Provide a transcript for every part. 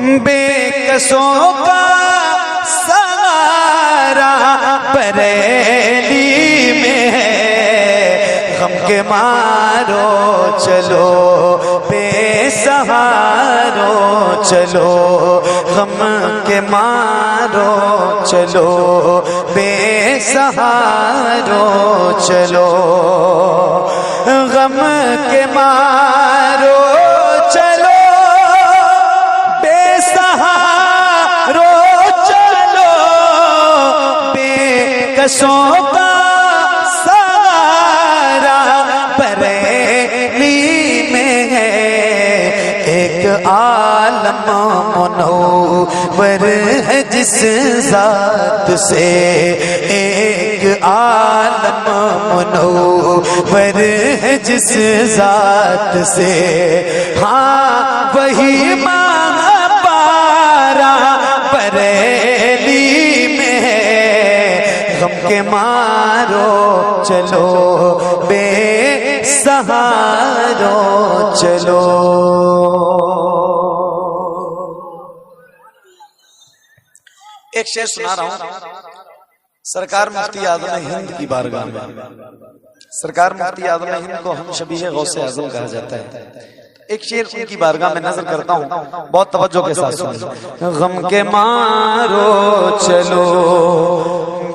बेकसों का सहारा बरेली में है। गम के मारो चलो बेसहारो चलो, गम के मारो चलो बेसहारो चलो, गम के मारो चलो बेसहारो चलो, बेकसों का सहारा बरेली में है। एक आलम मुनव्वर है जिस जात से, एक आलम मुनव्वर है जिस जात से, हाँ वही महापारा बरेली में है। गम के मारो चलो बेसहारो चलो। एक शेर सुना रहा हूं सरकार मुफ्ती आज़म हिंद की बारगाह में। सरकार मुफ्ती आज़म हिंद को हम शबीह गौसे आज़म कहा जाता है। एक शेर उनकी बारगाह में नजर करता हूं, बहुत तवज्जो के साथ सुनिए। गम के मारो चलो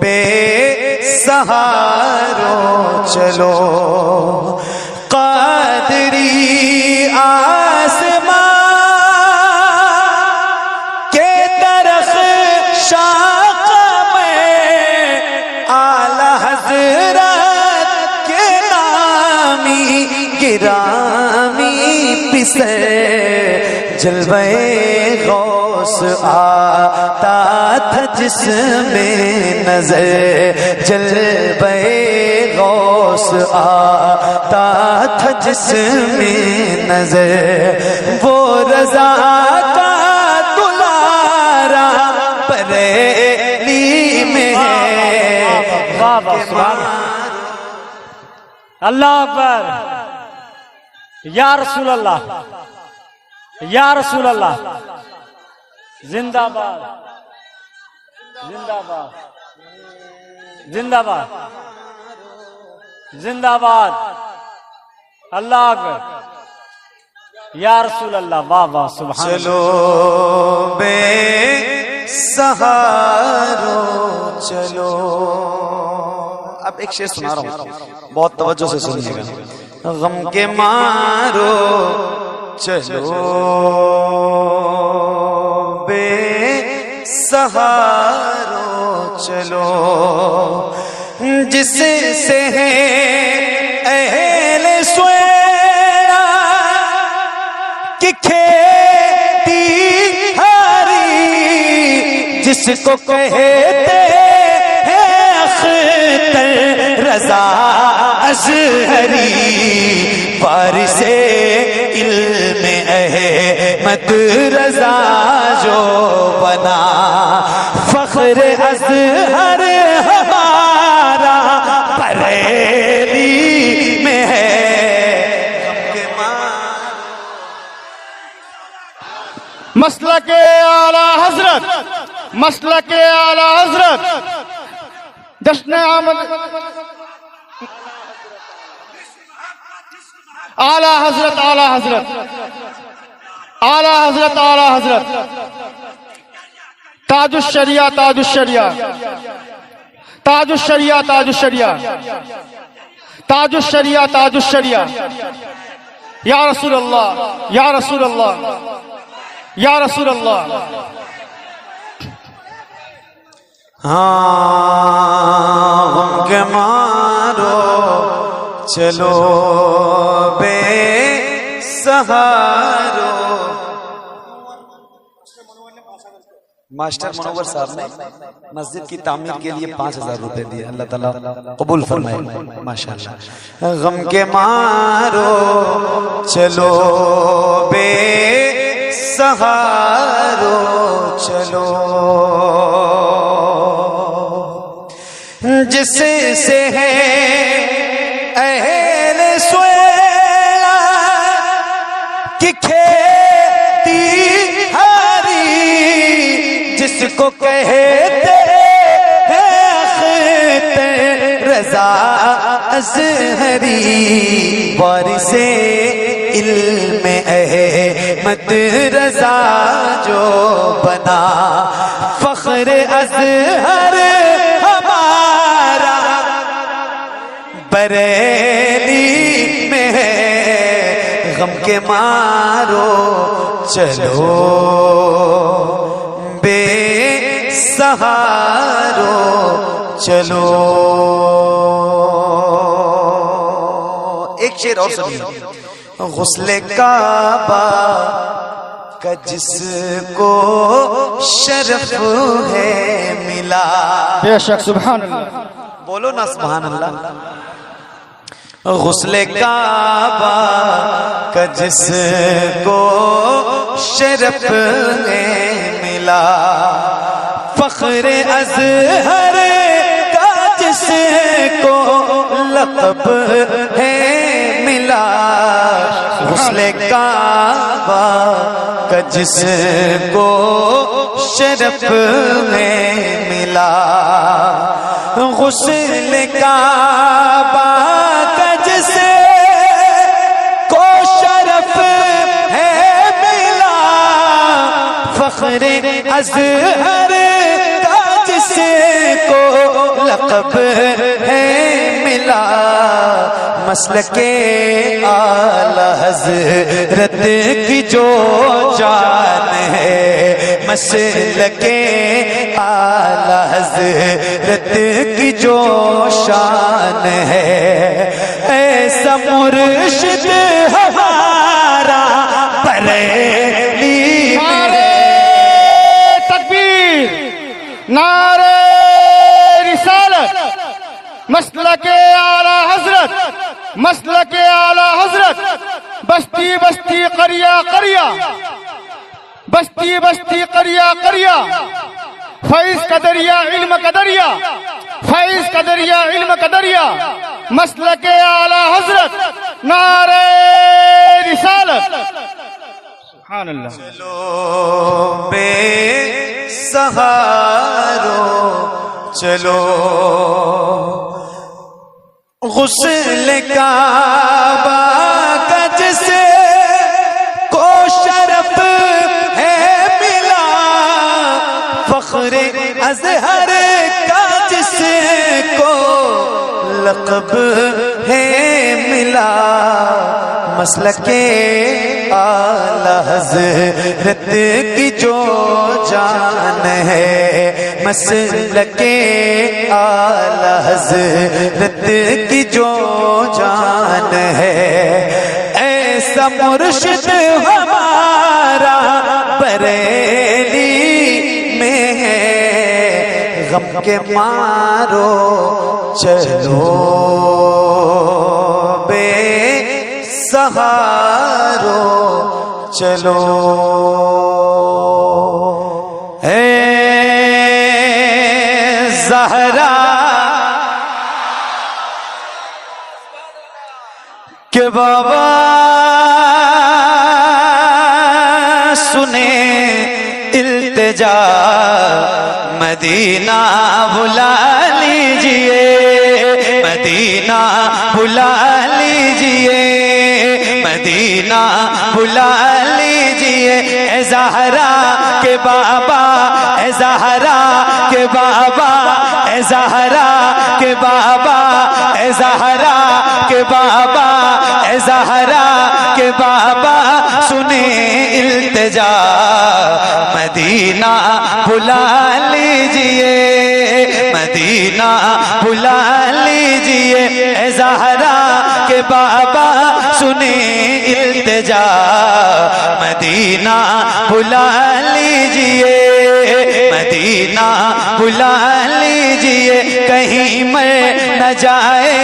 बेसहारो चलो, कादरी आसमां के तरफ शाख में, आला हजरत के नामी गिरामी पिसे, जलवे गौस आता था जिसमें नजर, जलवे गौस आता था जिसमें नजर, वो रजा का दुलारा बरेली में है। अल्लाह अकबर, या रसूल अल्लाह, या रसूल अल्लाह, जिंदाबाद जिंदाबाद जिंदाबाद जिंदाबाद, अल्लाह अकबर, या रसूल अल्लाह, वाह वाह सुभान। चलो बेसहारो चलो। अब एक शेर सुना रहा हूं, बहुत तवज्जो से सुनिएगा। गम के मारो चलो बेसहारो चलो, जिससे है अहले सुएरा की खेती हरी, जिसको कहते हैं अख्तर रजा अज़हरी, वारिसे इल्म अहमद रजा जो बना, फख्र अज़हर हमारा बरेली में है। मसलके आला हजरत, मसलके आला हजरत, जश्न आमद आला हजरत, आला हजरत, आला हजरत, आला हजरत, ताजुश्शरिया, ताजुश्शरिया, ताजुश्शरिया, ताजुश्शरिया, ताजुश्शरिया, ताजुश्शरिया, या रसूल अल्लाह, या रसूल अल्लाह, या रसूल अल्लाह। हाँ गम के मारो चलो बेसहारो। मास्टर मुनव्वर साहब ने मस्जिद की तामीर के लिए 5000 रुपए दिए, अल्लाह ताला कबूल फरमाए माशाअल्लाह। गम के मारो चलो बेसहारो चलो, जिससे है अहले सुएरा की खेती हरी, जिनको कहते हैं अख्तर रजा अज़हरी, वारिसे इल्म अहमद रजा जो बना, फख्र अज़हर हमारा बरेली में है, गम के मारो चलो बेसहारो चलो। एक शेर और सुनिए। गुस्ले काबा का जिसको शरफ है मिला, बेशक सुभान अल्लाह, बोलो ना सुभान अल्लाह। गुस्ले काबा का जिसको शरफ है मिला, फख्र अज़हर का जिसको लक़ब है मिला, गुस्ले काबा का जिसको शरफ है मिला, गुस्ले काबा का जिसको शरफ है मिला, फख्र अज़हर का जिसको लक़ब है मिला, मसलके आला हज़रत की जो जान है, मसलके आला हज़रत की जो शान है, ऐसा मुर्शिद हमारा बरेली में। तकबीर, नारे रिसालत, मसलके आला हजरत, मसलके आला हजरत, बस्ती बस्ती करिया करिया, बस्ती बस्ती करिया करिया, फैज़ का दरिया इल्म का दरिया, फैज़ का दरिया इल्म का दरिया, मसलके आला हजरत, नारे रिसालत। सुभान अल्लाह। चलो बेसहारो चलो, गुस्ले काबा का जिसे को शरफ है मिला, फख्र अज़हर का जिसे को लक़ब है मिला, मसलके आला हज़रत की जो जान है, मसलके आला हज़रत की जो जान है, ऐसा मुर्शिद हमारा बरेली में है, गम के मारो चलो बेसहारो चलो। है ज़हरा के बाबा सुने इल्तिजा, मदीना बुला लीजिए, मदीना बुला लीजिए, मदीना बुला लीजिए, ए ज़हरा के बाबा, ए ज़हरा के बाबा, ए ज़हरा के बाबा, ए ज़हरा के बाबा, ए ज़हरा के बाबा सुने इल्तिजा, मदीना बुला लीजिए, मदीना बुला लीजिए, ए ज़हरा के बाबा सुने इल्तिजा, मदीना बुला लीजिए, मदीना बुला लीजिए, कहीं मर न जाए,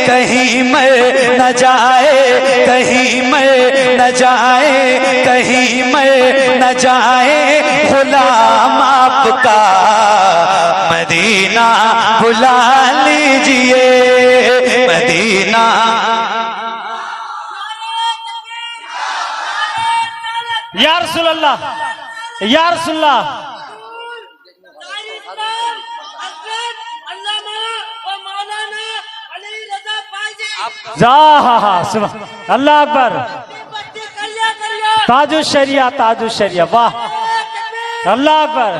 कहीं मर न जाए, कहीं मर न जाए, कहीं मर न जाए गुलाम आपका, मदीना बुला लीजिए, मदीना। या रसूल अल्लाह, या रसूल अल्लाह, जा सुबह अल्लाह अकबर। ताजुश शरिया वाह अल्लाह अकबर।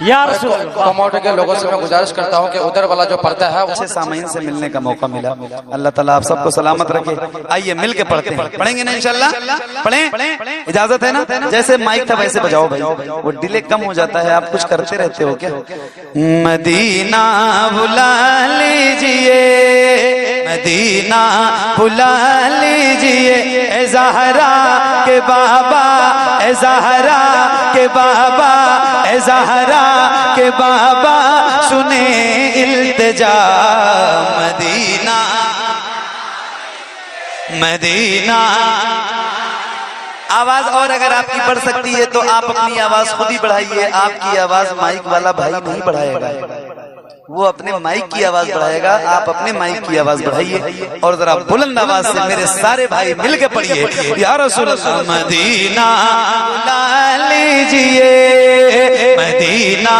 या रसूल कमोटे के लोगों से मैं गुजारिश करता हूं कि उधर वाला जो पर्दा है अच्छे सामीन से मिलने का मौका मिला। अल्लाह ताला आप सबको सलामत रखे। आइए मिल के पढ़ते हैं, पढ़ेंगे ना इंशाल्लाह? पढ़ें, इजाजत है ना? जैसे माइक था वैसे बजाओ भाई, वो डिले कम हो जाता है। आप कुछ करते रहते हो क्या? मदीना बुला लीजिए, मदीना बुला लीजिए, ए ज़हरा के बाबा, ए ज़हरा के बाबा, ए ज़हरा के बाबा सुने इल्तिजा। Medina Medina. आवाज और अगर आपकी बढ़ सकती है तो आप अपनी आवाज खुद ही बढ़ाइए। आपकी आवाज माइक वाला भाई नहीं बढ़ाएगा, वो अपने माइक की आवाज बढ़ाएगा। आप अपने माइक की आवाज बढ़ाइए और जरा बुलंद आवाज से मेरे सारे भाई मिलके पढ़िए, या रसूल अल्लाह। मदीना बुला लीजिए, मदीना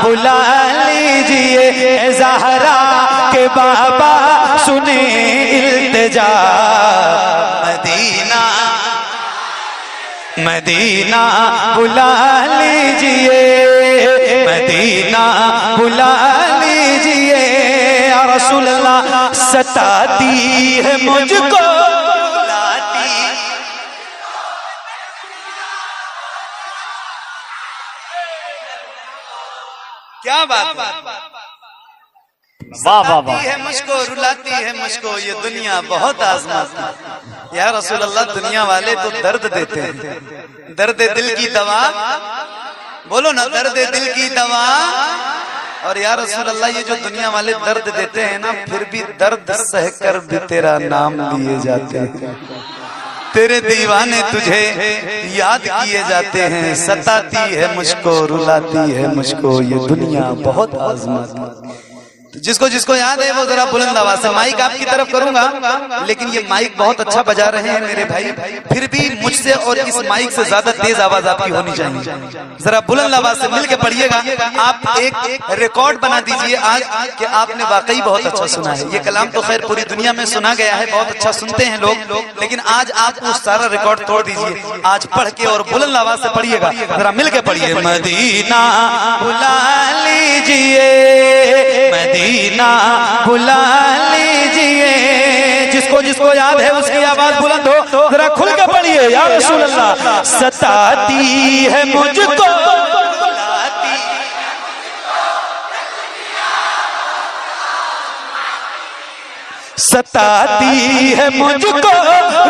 बुला लीजिए, ए ज़हरा के बाबा सुने इल्तिजा। मदीना मदीना बुला लीजिए, मदीना बुला लीजिए, या रसूल अल्लाह। सताती है मुझको बुलाती, क्या बात वाह वाह वाह। है मुझको, रुलाती है मुझको ये दुनिया बहुत आजमाती। या रसूल अल्लाह, दुनिया वाले तो दर्द देते हैं, दर्द दिल की दवा, बोलो ना, दर्द दिल की दवा। और या रसूल अल्लाह, ये जो दुनिया वाले दर्द देते हैं ना, फिर भी दर्द सहकर भी तेरा नाम लिए जाते हैं, तेरे दीवाने तुझे याद किए जाते हैं। सताती है मुझको, रुलाती है मुझको ये दुनिया बहुत आजमाती। जिसको जिसको याद है वो जरा बुलंद आवाज से। माइक आपकी तरफ करूंगा, लेकिन ये माइक बहुत अच्छा बजा रहे हैं मेरे भाई, फिर भी मुझसे और इस माइक से ज्यादा तेज आवाज आपकी होनी चाहिए। जरा बुलंद आवाज से मिलके पढ़िएगा। आप एक रिकॉर्ड बना दीजिए आज कि आपने वाकई बहुत अच्छा सुना है। ये कलाम तो खैर पूरी दुनिया में सुना गया है, बहुत अच्छा सुनते हैं लोग, लेकिन आज आप उस सारा रिकॉर्ड तोड़ दीजिए। आज पढ़ के और बुलंद आवाज से पढ़िएगा, जरा मिलके पढ़िए। मदीना बुला लीजिए, मदीना बुला लीजिए, जिसको जिसको याद है उसकी आवाज बुलंद हो, जरा खुल के पढ़िए, या रसूल अल्लाह। सताती है मुझको, सताती है मुझको,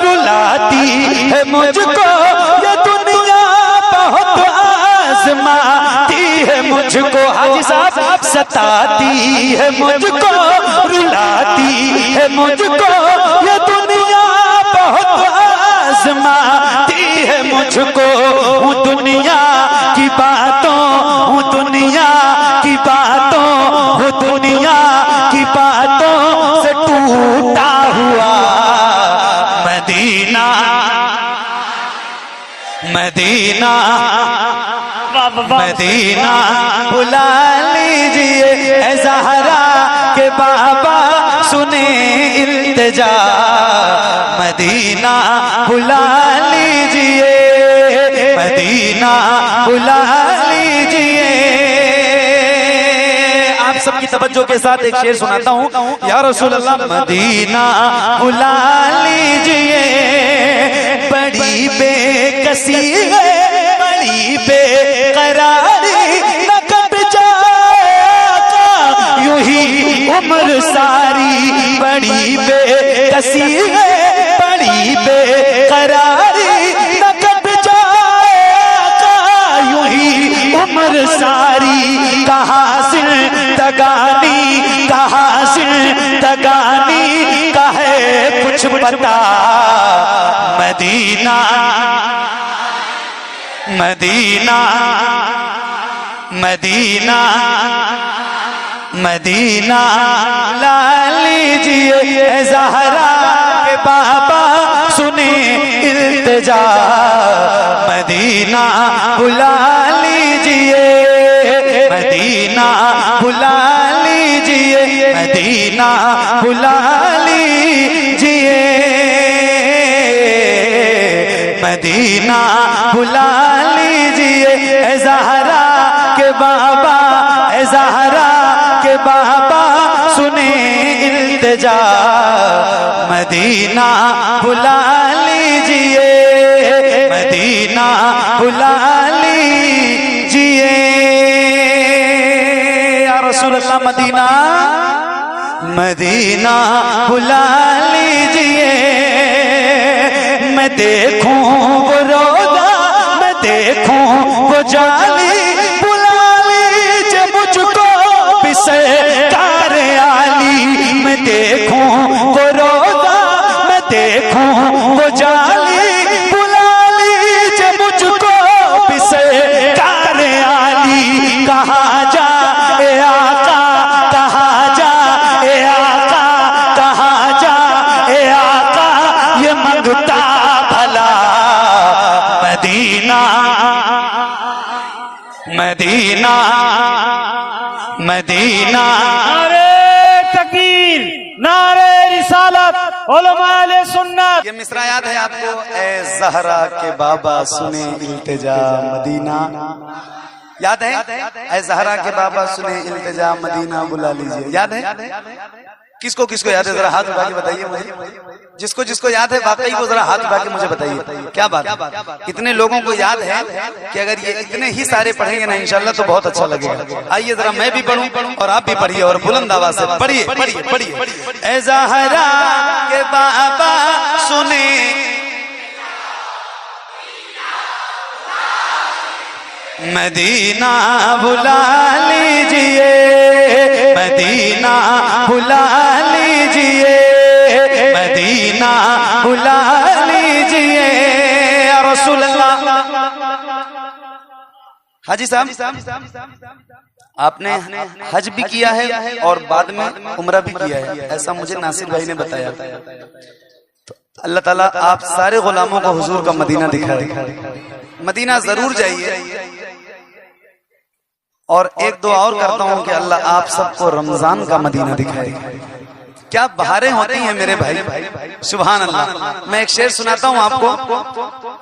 रुलाती है मुझको ये दुनिया बहुत आजमाती है मुझको। हाजी साहब, सताती है मुझको, रुलाती है मुझको ये दुनिया बहुत आजमाती है मुझको। हूँ दुनिया की बातों, हूँ दुनिया की बातों, हूँ दुनिया की बातों से टूटा हुआ। मदीना मदीना मदीना बुला लीजिए, ए ज़हरा के बाबा सुने इल्तिजा। मदीना बुला लीजिए, मदीना बुला लीजिए। आप सबकी तवज्जो के साथ एक शेर सुनाता हूँ, या रसूल अल्लाह। मदीना बुला लीजिए, बड़ी बेकसी है, बड़ी बेकरारी, न कब जाएगा यूं ही उम्र सारी। बड़ी बेकसी है, बड़ी बेकरारी, न कब जाएगा यूं ही उम्र सारी। कहाँ से तगानी, कहाँ से तगानी का है कुछ पता। मदीना मदीना मदीना मदीना ला लीजिए, ए ज़हरा के बाबा सुने इल्तिजा। मदीना बुला लीजिए, मदीना बुला लीजिए, मदीना बुला लीजिए। मदीना बुला लीजिए ए ज़हरा के बाबा, ए ज़हरा के बाबा सुने इल्तिजा, मदीना बुला लीजिए, मदीना बुला लीजिए या रसूल अल्लाह, मदीना मदीना बुला लीजिए। मैं देखूं वो रोज़ा, मैं देखूं वो जाली, बुला लीजिए मुझको भी सरकार आली। मैं देखूं वो रोज़ा, मैं देखूं वो जाली, बुला लीजिए मुझको भी सरकार आली। कहाँ जा ए आका, कहाँ जा ए आका, कहाँ जा ए आका, ये मंगता भला मदीना, मदीना, मदीना। नारे तकबीर, नारे रिसालत, उलमाए सुन्नत। ये मिसरा याद है आपको? ए ज़हरा के बाबा सुने इल्तिजा, मदीना याद है? ए ज़हरा के बाबा सुने इल्तिजा, मदीना बुला लीजिए। याद है? किसको किसको याद है? जरा हाथ उठा के बताइए मुझे। जिसको जिसको याद है वाकई वो जरा हाथ उठा के मुझे बताइए। क्या बात, इतने लोगों को याद है कि अगर ये इतने ही सारे पढ़ेंगे ना इंशाल्लाह तो बहुत अच्छा लगेगा। आइए जरा मैं भी पढ़ूं और आप भी पढ़िए और बुलंद आवाज से पढ़िए पढ़िए पढ़िए। ए ज़हरा के बाबा सुने मदीना बुला लीजिए, मदीना बुला लीजिए, मदीना बुला लीजिए या रसूल अल्लाह। हाजी साहब, आपने हज भी किया है और बाद में उम्रा भी किया है, ऐसा मुझे नासिर भाई ने बताया। तो अल्लाह ताला आप सारे गुलामों को हुजूर का मदीना दिखाए। मदीना जरूर जाइए। और एक दुआ और करता हूं कि अल्लाह आप सबको रमजान का मदीना दिखाए। क्या बहारें होती हैं मेरे भाई, सुभान अल्लाह। मैं एक शेर सुनाता हूं आपको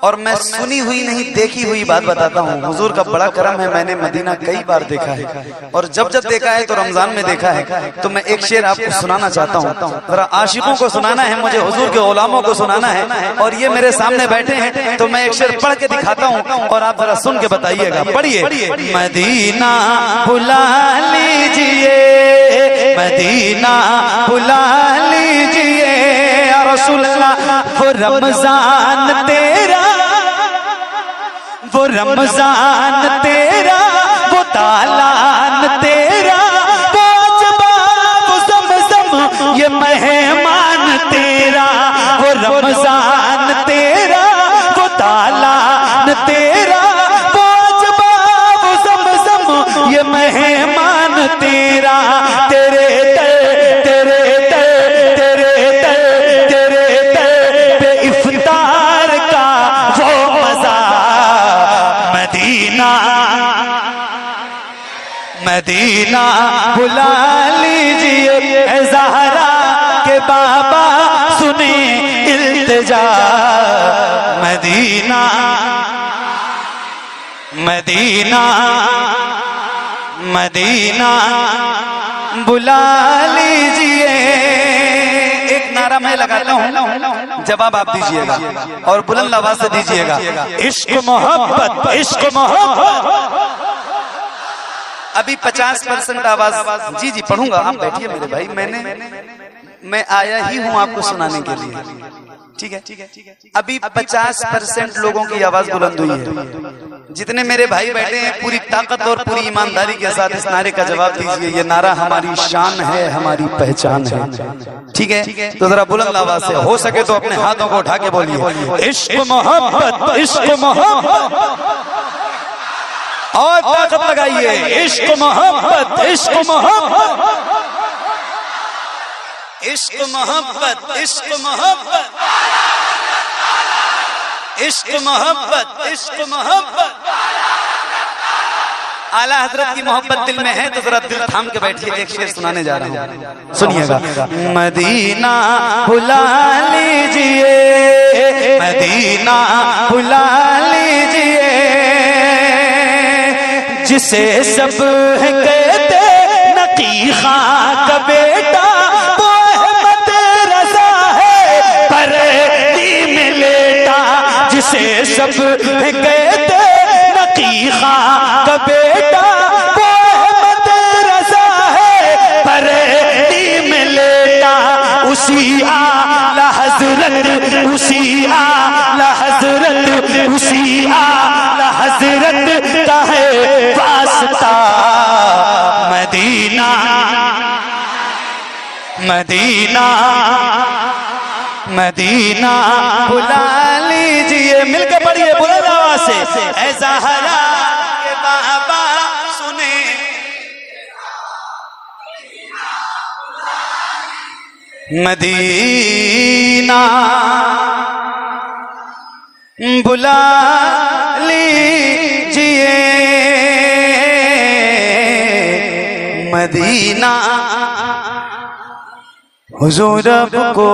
और मैं सुनी हुई नहीं देखी हुई बात बताता हूं। हुजूर का बड़ा करम है, मैंने मदीना कई बार देखा है और जब जब देखा है तो रमजान में देखा है। तो मैं एक शेर आपको सुनाना चाहता हूं, जरा आशिकों को सुनाना है मुझे, हुजूर के गुलामों को सुनाना है। और ये मेरे सामने बैठे हैं तो मैं एक शेर पढ़ के दिखाता हूं और आप जरा सुन के बताइएगा। पढ़िए। मदीना बुला लीजिए, मदीना बुला लीजिए या रसूल अल्लाह। वो रमजान तेरा, वो रमजान तेरा, वो तालान तेरा, वो अजबा, वो ज़मज़म, ये मेहमान तेरा। वो रमजान तेरा, वो तालान तेरा, वो अजबा, वो ज़मज़म, ये मेहमान तेरा। तेरे मदीना बुला लीजिए ए ज़हरा के बाबा सुने इल्तिजा, मदीना, मदीना, मदीना बुला लीजिए। एक नारा मैं लगाता हूँ, जवाब आप दीजिएगा और बुलंद आवाज से दीजिएगा। इश्क मोहब्बत, इश्क मोहब्बत। अभी 50% आवाज। जी पढ़ूंगा, आप बैठिए मेरे भाई। मैं आया ही हूं आपको सुनाने के लिए, ठीक है। अभी 50% लोगों की आवाज बुलंद हुई है। जितने मेरे भाई बैठे हैं पूरी ताकत और पूरी ईमानदारी के साथ इस नारे का जवाब दीजिए। ये नारा हमारी शान है, हमारी पहचान है, ठीक है। तो जरा बुलंद आवाज से, हो सके तो अपने हाथों को उठा के बोलिए। इश्क मोहब्बत, इश्क मोहब्बत, और ताकत लगाइए। इश्क मोहब्बत, इश्क मोहब्बत, इश्क मोहब्बत, इश्क मोहब्बत, इश्क मोहब्बत, इश्क मोहब्बत। आला हजरत की मोहब्बत दिल में है तो जरा दिल थाम के बैठिए, एक शेर सुनाने जा रहा हूँ, सुनिएगा। मदीना बुला लीजिए, मदीना बुला लीजिए, जिसे सब कहते नकी खां का बेटा, वो अहमद रजा है परदी में लेटा, जिसे सब कहते नकी खां का बेटा, वो अहमद रजा है परदी में लेटा, उसी आला हजरत, उसी आला हजरत, उसी आला हजरत का है वास्ता। मदीना मदीना मदीना बुला लीजिए, मिलकर पढ़िए बुलंद आवाज से, ऐ ज़हरा के बाबा सुने, मदीना बुला लीजिए, मदीना हुजूर को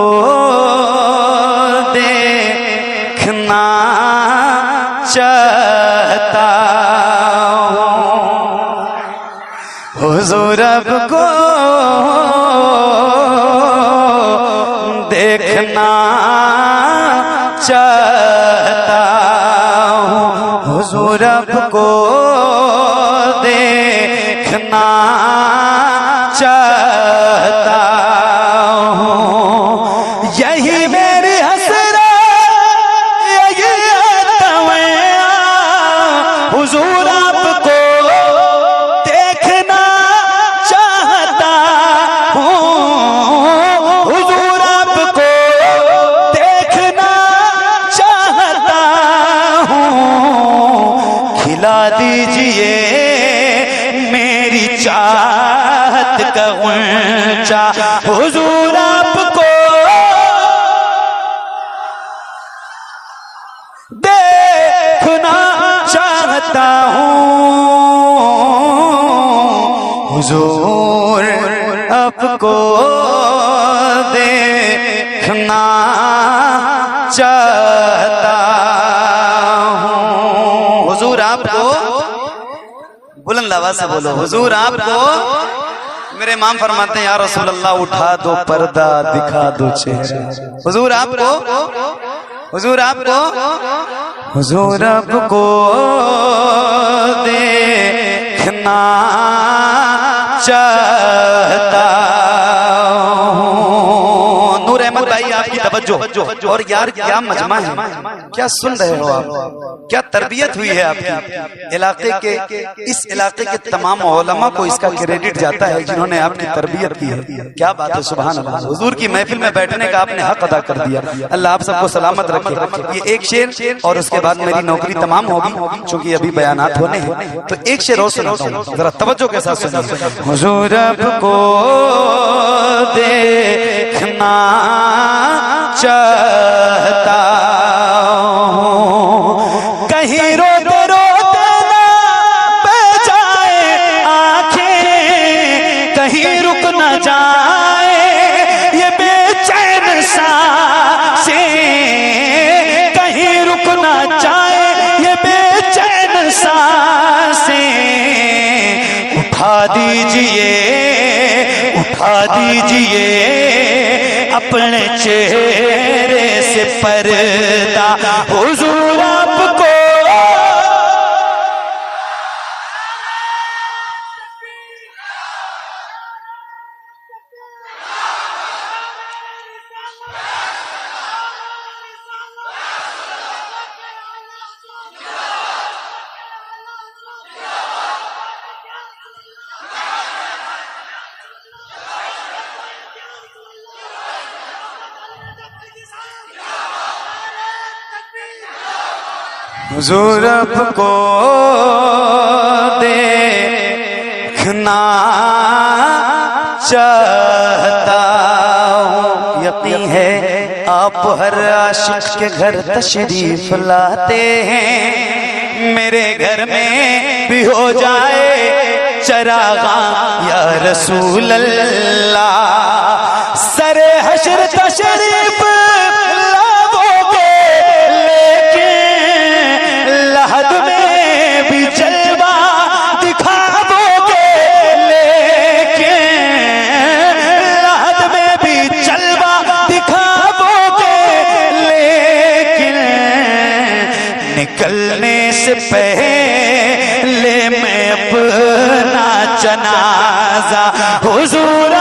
देखना चाहता हूँ, हुजूर को देखना चाहता हूँ, हुजूर को देखना चाहता हूँ, यही मेरी हसरत, यही तमन्ना, हुजूर आपको देखना चाहता हूँ, हुजूर आपको देखना चाहता हूँ, खिला दीजिए मेरी चाहत का ऊंचा, हुजूर आपको देखना चाहता हूँ, हुजूर आपको देखना चाहता हूँ, हुजूर आपको, बुलंद आवाज से बोलो, हुजूर आपको, मेरे इमाम फरमाते हैं या रसूल अल्लाह उठा दो पर्दा दिखा दो चेहरा, हुजूर आपको, हुजूर आपको, हुजूर आपको देखना चाहता हूँ। नूर अहमद भाई आपकी तवज्जो, और यार क्या मजमा है, क्या सुन रहे हो आप, क्या तरबियत हुई है आपकी, इलाके के, इस इलाके के तमाम उलमा को इसका क्रेडिट जाता है जिन्होंने आपकी तरबियत की है। क्या बात है, सुभान अल्लाह, हुजूर की महफिल में बैठने का आपने हक अदा कर दिया। अल्लाह आप सबको सलामत रखे। ये एक शेर और उसके बाद मेरी नौकरी तमाम होगी, क्योंकि अभी बयानात होने हैं, तो एक शेर और सुनाता हूं, जरा तवज्जो के साथ सुनिए। हुजूर आपको देखना चाहता हूँ, कहीं रोते रोते ना बह जाए आंखें, कहीं रुक न जाए ये बेचैन सांसें, कहीं रुक न जाए ये बेचैन सांसें, उठा दीजिए, उठा दीजिए अपने चेहरे से पर्दा, हुजूर आपको हुजूर आपको देखना चाहता हूँ। यकीन है आप हर आशिक के घर तशरीफ लाते हैं, मेरे घर में भी हो जाए चरागा या रसूल अल्लाह। सरे हशर तशरीफ लाओगे लेकिन लहद में भी जलवा दिखाओगे, लेकिन लहद में भी जलवा दिखाओगे, लेकिन निकलने से पहले मैं अपना जनाजा हुजूर